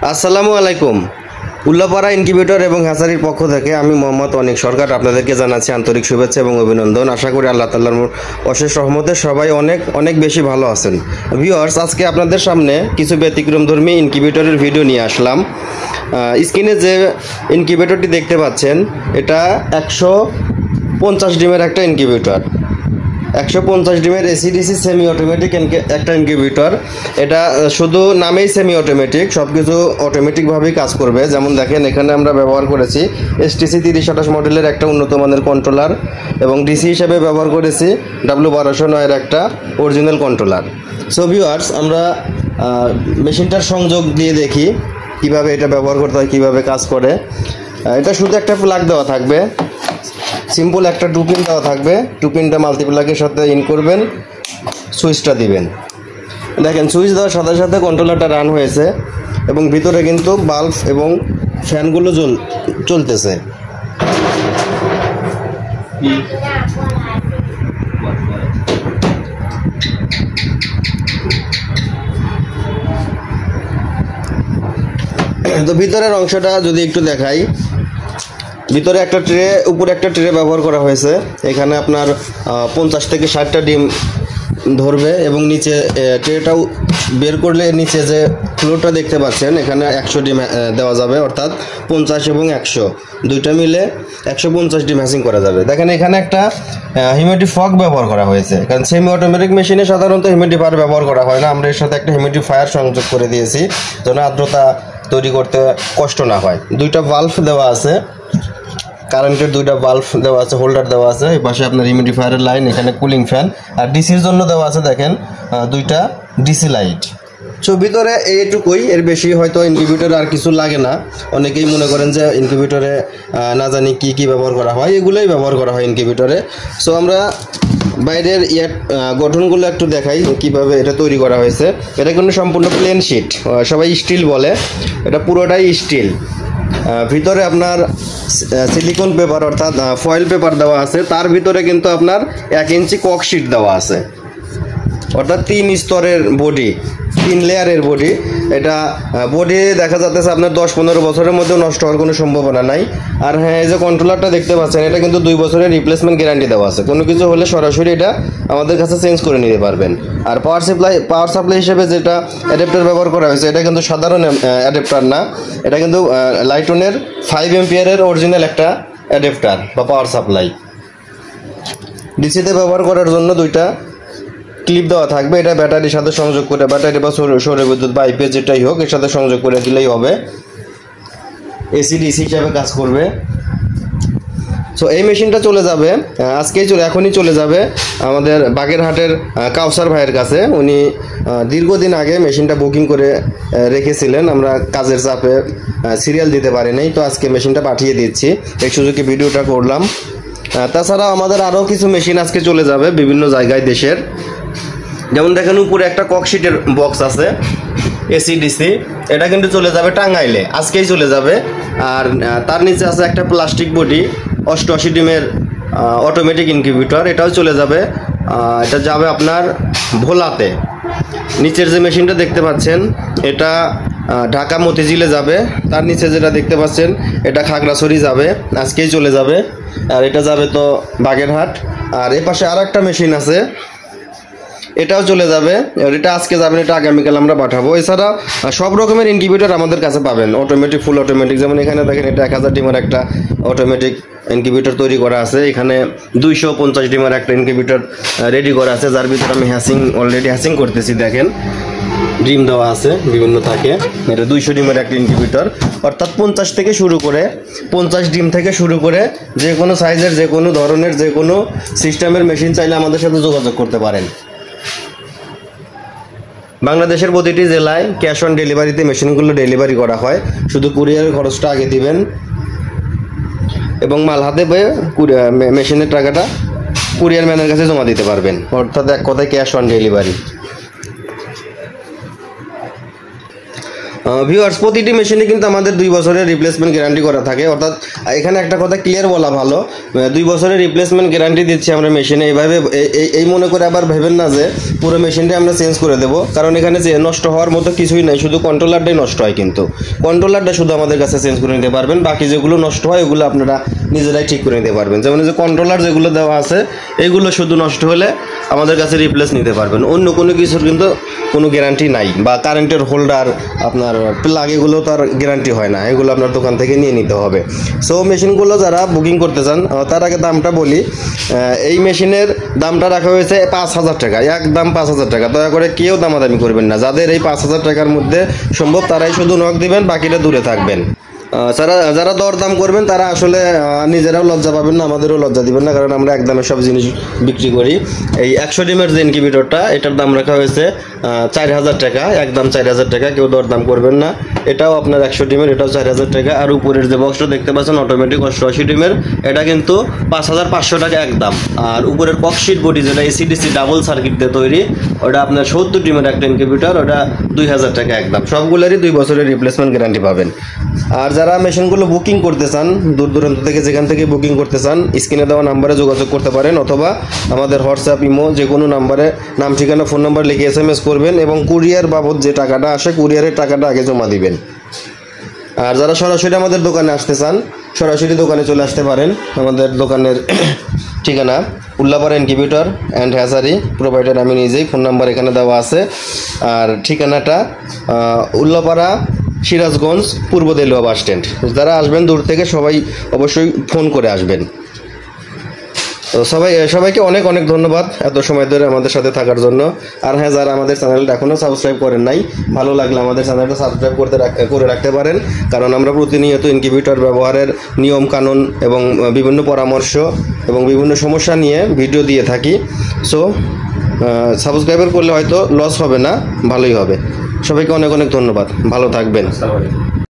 আসসালামু আলাইকুম। উল্লাপাড়া ইনকিউবেটর এবং হ্যাচারির পক্ষ থেকে আমি মোহাম্মদ অনিক সরকার আপনাদেরকে জানাচ্ছি আন্তরিক শুভেচ্ছা এবং অভিনন্দন। আশা করি আল্লাহ তাআলার অশেষ রহমতে সবাই অনেক বেশি ভালো আছেন। ভিউয়ার্স, আজকে আপনাদের সামনে কিছু ব্যতিক্রমধর্মী ইনকিউবেটরের ভিডিও নিয়ে আসলাম। স্ক্রিনে যে ইনকিউবেটরটি দেখতে পাচ্ছেন এটা 150 ডিমের একটা ইনকিউবেটর, 150 ডিমের এসিডিসি সেমি অটোমেটিক একটা ইনকিউবেটর। এটা শুধু নামেই সেমি অটোমেটিক, সব কিছু অটোমেটিকভাবেই কাজ করবে। যেমন দেখেন, এখানে আমরা ব্যবহার করেছি STC 3028 মডেলের একটা উন্নত মানের কন্ট্রোলার এবং ডিসি হিসেবে ব্যবহার করেছি W1209 একটা অরিজিনাল কন্ট্রোলার। সো ভিউয়ার্স, আমরা মেশিনটার সংযোগ দিয়ে দেখি কিভাবে এটা ব্যবহার করতে হয়, কিভাবে কাজ করে। এটা শুধু একটা প্লাগ দেওয়া থাকবে, সিম্পল একটা 2 পিন দেওয়া থাকবে। 2 পিনটা মাল্টিপ্লাগের সাথে ইন করবেন, সুইচটা দিবেন। দেখেন, সুইচ দেওয়ার সাথে সাথে কন্ট্রোলারটা রান হয়েছে এবং ভিতরে কিন্তু বাল্ব এবং ফ্যানগুলো চলতেছে। তো ভিতরের অংশটা যদি একটু দেখাই, ভিতরে একটা ট্রে, উপরে একটা ট্রে ব্যবহার করা হয়েছে। এখানে আপনার 50 থেকে 60টা ডিম ধরবে এবং নিচে ট্রেটাও বের করলে নিচে যে ফ্লোরটা দেখতে পাচ্ছেন এখানে 100 ডিম দেওয়া যাবে, অর্থাৎ 50 এবং 100 দুইটা মিলে 150 ডিম হ্যাচিং করা যাবে। দেখেন, এখানে একটা হিউমিডিফায়ার ব্যবহার করা হয়েছে, কারণ সেমি অটোমেটিক মেশিনে সাধারণত হিউমিডিফায়ার ব্যবহার করা হয় না। আমরা এর সাথে একটা হিউমিডিফায়ার সংযোগ করে দিয়েছি যেন আর্দ্রতা তৈরি করতে কষ্ট না হয়। দুইটা বাল্ব দেওয়া আছে, কারেন্টের দুইটা বাল্ব দেওয়া আছে, হোল্ডার দেওয়া আছে। এই পাশে আপনার হিউমিডিফায়ারের লাইন, এখানে কুলিং ফ্যান, আর ডিসির জন্য দেওয়া আছে দেখেন দুইটা ডিসি লাইট। সো ভিতরে এইটুকুই, এর বেশি হয়তো ইনকিউবেটরে আর কিছু লাগে না। অনেকেই মনে করেন যে ইনকিউবেটরে না জানি কি ব্যবহার করা হয়, এগুলোই ব্যবহার করা হয় ইনকিউবেটরে। সো আমরা বাইরের গঠনগুলো একটু দেখাই কিভাবে এটা তৈরি করা হয়েছে। এটা কিন্তু সম্পূর্ণ প্লেন শিট, সবাই স্টিল বলে, এটা পুরোটাই স্টিল। ভিতরে আপনার সিলিকন পেপার অর্থাৎ ফয়েল পেপার দেওয়া আছে, তার ভিতরে কিন্তু আপনার 1 ইঞ্চি কক শিট দেওয়া আছে, অর্থাৎ 3 স্তরের বডি, 3 লেয়ারের বডি। এটা বডি দেখা যাচ্ছে আপনার 10-15 বছরের মধ্যে নষ্ট হওয়ার কোনো সম্ভাবনা নাই। আর হ্যাঁ, এই যে কন্ট্রোলারটা দেখতে পাচ্ছেন এটা কিন্তু 2 বছরের রিপ্লেসমেন্ট গ্যারান্টি দেওয়া আছে, কোনো কিছু হলে সরাসরি এটা আমাদের কাছে চেঞ্জ করে নিতে পারবেন। আর পাওয়ার সাপ্লাই হিসেবে যেটা অ্যাডাপ্টার ব্যবহার করা হয়েছে এটা কিন্তু সাধারণ অ্যাডাপ্টার না, এটা কিন্তু লাইটনের 5 এম্পিয়ারের অরিজিনাল একটা অ্যাডাপ্টার বা পাওয়ার সাপ্লাই। ডিসিতে ব্যবহার করার জন্য দুইটা ক্লিপ দেওয়া থাকবে, এটা ব্যাটারির সাথে সংযোগ করে, ব্যাটারি বা সৌর বিদ্যুৎ বা আইপিএস যেটাই হোক এর সাথে সংযোগ করে দিলেই হবে, এসিডিসি হিসাবে কাজ করবে। সো এই মেশিনটা চলে যাবে এখনই চলে যাবে আমাদের বাগেরহাটের কাউসার ভাইয়ের কাছে। উনি দীর্ঘদিন আগে মেশিনটা বুকিং করে রেখেছিলেন, আমরা কাজের চাপে সিরিয়াল দিতে পারি নাই, তো আজকে মেশিনটা পাঠিয়ে দিচ্ছি, এই সুযোগে ভিডিওটা করলাম। তাছাড়া আমাদের আরও কিছু মেশিন আজকে চলে যাবে বিভিন্ন জায়গায় দেশের। যেমন দেখেন, উপরে একটা ককশিটের বক্স আছে এসিডিসি, এটা কিন্তু চলে যাবে টাঙ্গাইলে, আজকেই চলে যাবে। আর তার নিচে আছে একটা প্লাস্টিক বডি 88 ডিমের অটোমেটিক ইনকিউবেটর, এটাও চলে যাবে। এটা যাবে আপনার ভোলাতে। নিচের যে মেশিনটা দেখতে পাচ্ছেন এটা ঢাকা মতিঝিলে যাবে, তার নিচে যেটা দেখতে পাচ্ছেন এটা খাগড়াছড়ি যাবে, আজকেই চলে যাবে। আর এটা যাবে তো বাগেরহাট। আর এ পাশে আর একটা মেশিন আছে, এটাও চলে যাবে, এটা আজকে যাবেন, এটা আগামীকাল আমরা পাঠাবো। এছাড়া সব রকমের ইনকিউবেটর আমাদের কাছে পাবেন, অটোমেটিক, ফুল অটোমেটিক। যেমন এখানে দেখেন এটা 1000 ডিমের একটা অটোমেটিক ইনকিউবেটর তৈরি করা আছে, এখানে 250 ডিমের একটা ইনকিউবেটর রেডি করা আছে, যার ভিতরে আমি অলরেডি হ্যাচিং করতেছি। দেখেন ডিম দেওয়া আছে বিভিন্ন থাকে, এটা 200 ডিমের একটা ইনকিউবেটর, অর্থাৎ 50 ডিম থেকে শুরু করে যে কোনো সাইজের, যে কোনো ধরনের, যে কোনো সিস্টেমের মেশিন চাইলে আমাদের সাথে যোগাযোগ করতে পারেন। বাংলাদেশের প্রতিটি জেলায় ক্যাশ অন ডেলিভারিতে মেশিনগুলো ডেলিভারি করা হয়, শুধু কুরিয়ারের খরচটা আগে দিবেন এবং মাল হাতে পেয়ে মেশিনের টাকাটা কুরিয়ার ম্যানের কাছে জমা দিতে পারবেন, অর্থাৎ এক কথায় ক্যাশ অন ডেলিভারি। ভিউয়ার্স, প্রতিটি মেশিনে কিন্তু আমাদের 2 বছরের রিপ্লেসমেন্ট গ্যারান্টি করা থাকে। অর্থাৎ এখানে একটা কথা ক্লিয়ার বলা ভালো, 2 বছরের রিপ্লেসমেন্ট গ্যারান্টি দিচ্ছি আমরা মেশিনে। এইভাবে এই মনে করে আবার ভেবেন না যে পুরো মেশিনটা আমরা চেঞ্জ করে দেবো, কারণ এখানে যে নষ্ট হওয়ার মতো কিছুই নাই, শুধু কন্ট্রোলারটাই নষ্ট হয়। কিন্তু কন্ট্রোলারটা শুধু আমাদের কাছে চেঞ্জ করে নিতে পারবেন, বাকি যেগুলো নষ্ট হয় ওগুলো আপনারা নিজেরাই ঠিক করে নিতে পারবেন। যেমন যে কন্ট্রোলার যেগুলো দেওয়া আছে এগুলো শুধু নষ্ট হলে আমাদের কাছে রিপ্লেস নিতে পারবেন, অন্য কোনো কিছুর কিন্তু কোনো গ্যারান্টি নাই। বা কারেন্টের হোল্ডার, আপনার প্লাগ, এগুলো তার গ্যারান্টি হয় না, এগুলো আপনার দোকান থেকে নিয়ে নিতে হবে। সো মেশিনগুলো যারা বুকিং করতে চান, তার আগে দামটা বলি। এই মেশিনের দামটা রাখা হয়েছে 5,000 টাকা, একদম 5,000 টাকা। দয়া করে কেউ দামাদামি করবেন না, যাদের এই 5,000 টাকার মধ্যে সম্ভব তারাই শুধু নক দিবেন, বাকিটা দূরে থাকবেন। যারা দরদাম করবেন তারা আসলে নিজেরাও লজ্জা পাবেন না, আমাদেরও লজ্জা দিবেন না, কারণ আমরা একদমে সব জিনিস বিক্রি করি। এই 100 ডিমের যে ইনকিউবেটরটা, এটার দাম রাখা হয়েছে 4,000 টাকা, একদম 4,000 টাকা, কেউ দরদাম করবেন না। এটাও আপনার 100 ডিমের, এটাও 4,000 টাকা। আর উপরের যে বক্সটা দেখতে পাচ্ছেন অটোমেটিক 88 ডিমের, এটা কিন্তু 5,500 টাকা একদম। আর উপরের ককশিট বডি যেটা এসিডিসি ডাবল সার্কিট দিয়ে তৈরি, ওটা আপনার 70 ডিমের একটা ইনকিউবেটর, ওটা 2,000 টাকা একদম। সবগুলোরই 2 বছরের রিপ্লেসমেন্ট গ্যারান্টি পাবেন। আর যারা মেশিনগুলো বুকিং করতে চান, দূর দূরান্ত থেকে যেখান থেকে বুকিং করতে চান, স্ক্রিনে দেওয়া নাম্বারে যোগাযোগ করতে পারেন, অথবা আমাদের হোয়াটসঅ্যাপ, ইমো যে কোনো নাম্বারে নাম, ঠিকানা, ফোন নাম্বার লিখে SMS করবেন, এবং কুরিয়ার বাবদ যে টাকাটা আসে কুরিয়ারের টাকাটা আগে জমা দিবেন। আর যারা সরাসরি আমাদের দোকানে আসতে চান, সরাসরি দোকানে চলে আসতে পারেন। আমাদের দোকানের ঠিকানা Ullapara incubator and hatchery, provider আমি নিজেই, ফোন নাম্বার এখানে দেওয়া আছে। আর ঠিকানাটা উল্লাপাড়া, সিরাজগঞ্জ, পূর্ব দেলুয়া বাস স্ট্যান্ড। যারা আসবেন দূর থেকে সবাই অবশ্যই ফোন করে আসবেন। তো সবাইকে অনেক অনেক ধন্যবাদ এত সময় ধরে আমাদের সাথে থাকার জন্য। আর হ্যাঁ, যারা আমাদের চ্যানেলটা এখনও সাবস্ক্রাইব করেন নাই, ভালো লাগলে আমাদের চ্যানেলটা সাবস্ক্রাইব করে রাখতে পারেন, কারণ আমরা প্রতিনিয়ত ইনকিউবেটর ব্যবহারের নিয়ম কানুন এবং বিভিন্ন পরামর্শ এবং বিভিন্ন সমস্যা নিয়ে ভিডিও দিয়ে থাকি। সো সাবস্ক্রাইবার করলে হয়তো লস হবে না, ভালোই হবে। সবাইকে অনেক অনেক ধন্যবাদ, ভালো থাকবেন।